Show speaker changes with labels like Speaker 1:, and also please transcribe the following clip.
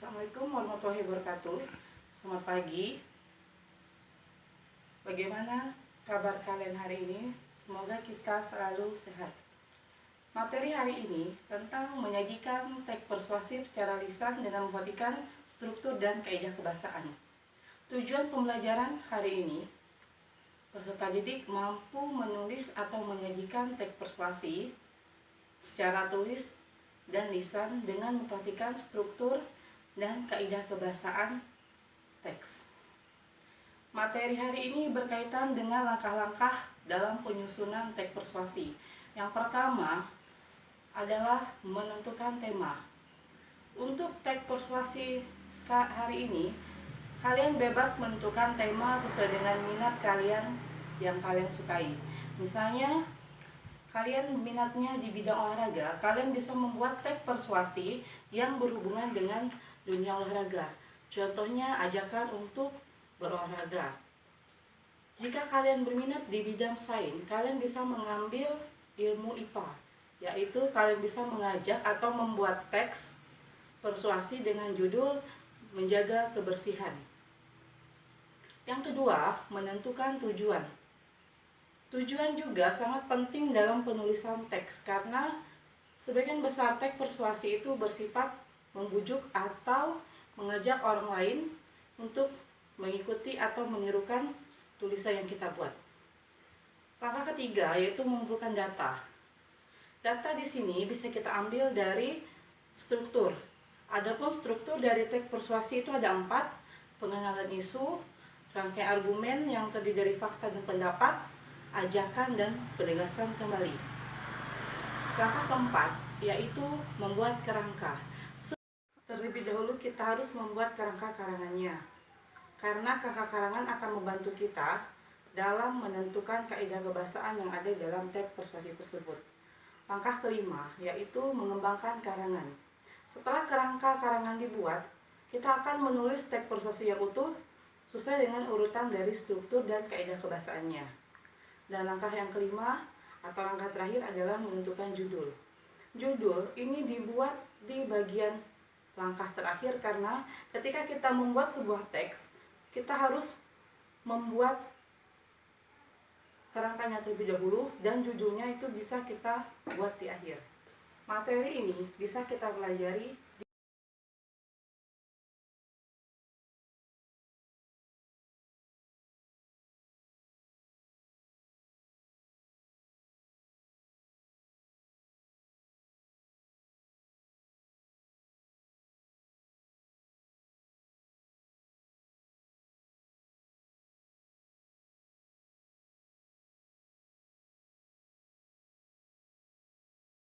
Speaker 1: Assalamualaikum warahmatullahi wabarakatuh. Selamat pagi. Bagaimana kabar kalian hari ini? Semoga kita selalu sehat. Materi hari ini tentang menyajikan teks persuasif secara lisan dengan memperhatikan struktur dan kaidah kebahasaan. Tujuan pembelajaran hari ini, peserta didik mampu menulis atau menyajikan teks persuasi secara tulis dan lisan dengan memperhatikan struktur dan kaidah kebahasaan teks. Materi hari ini berkaitan dengan langkah-langkah dalam penyusunan teks persuasi. Yang pertama adalah menentukan tema. Untuk teks persuasi hari ini, kalian bebas menentukan tema sesuai dengan minat kalian yang kalian sukai. Misalnya, kalian minatnya di bidang olahraga, kalian bisa membuat teks persuasi yang berhubungan dengan dunia olahraga. Contohnya, ajakan untuk berolahraga. Jika kalian berminat di bidang sains, kalian bisa mengambil ilmu IPA, yaitu kalian bisa mengajak atau membuat teks persuasi dengan judul menjaga kebersihan. Yang kedua, menentukan tujuan. Tujuan juga sangat penting dalam penulisan teks karena sebagian besar teks persuasi itu bersifat membujuk atau mengajak orang lain untuk mengikuti atau menirukan tulisan yang kita buat. Langkah ketiga yaitu mengumpulkan data. Data di sini bisa kita ambil dari struktur. Adapun struktur dari teks persuasi itu ada 4: pengenalan isu, rangkaian argumen yang terdiri dari fakta dan pendapat, ajakan, dan penegasan kembali. Langkah keempat yaitu membuat kerangka. Terlebih dahulu kita harus membuat kerangka karangannya, karena kerangka karangan akan membantu kita dalam menentukan kaidah kebahasaan yang ada dalam teks persuasi tersebut. Langkah kelima yaitu mengembangkan karangan. Setelah kerangka karangan dibuat, kita akan menulis teks persuasi yang utuh sesuai dengan urutan dari struktur dan kaidah kebahasaannya. Dan langkah yang kelima atau langkah terakhir adalah menentukan judul. Judul ini dibuat di bagian langkah terakhir karena ketika kita membuat sebuah teks, kita harus membuat kerangkanya terlebih dahulu dan judulnya itu bisa kita buat di akhir. Materi ini bisa kita pelajari